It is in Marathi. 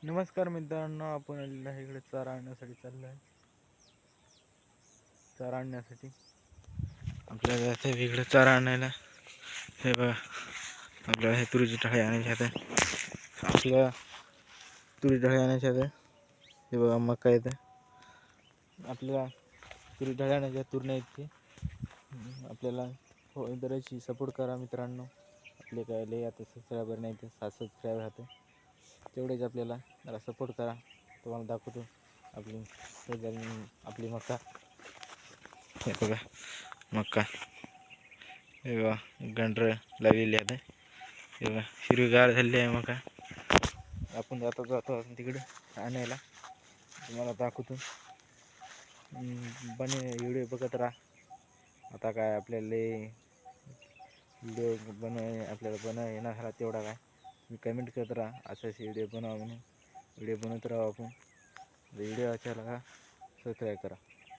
नमस्कार मित्रांनो, आपण आलेलो आहे इकडे चारा आणण्यासाठी चाललो आहे. चारा आणण्यासाठी आपल्याला जायचं आहे इकडे चारा आणायला. हे बघा, आपल्याला हे तुरीची ढाळे आणायचे आहेत. आपल्या तुरी ढाळे आणायचे आहेत. हे बघा मका येतं. आपल्याला तुरी ढाळे आणायच्या, तूर नाही येते. आपल्याला दरवर्षी सपोर्ट करा मित्रांनो. आपले काय लय आता सबस्क्रायबर नाही ते 7 सबस्क्रायबर राहते. तेवढेच आपल्याला जरा सपोर्ट करा. तुम्हाला दाखवतो आपली मका. हे बघा मका, हे बघा गंडर लागलेली आहे. हे बघा हिरवीगार झालेली आहे मका. आपण जातो तिकडे आणायला, तुम्हाला दाखवतो. व्हिडिओ बघत राहा. आता काय आपल्याला व्हिडिओ आपल्याला येणार झाला तेवढा काय मी कमेंट करत राहा, असे व्हिडिओ बनवा म्हणून. व्हिडिओ बनवत राहा आपण. व्हिडिओ अच्छा लगा सबस्क्राइब करा.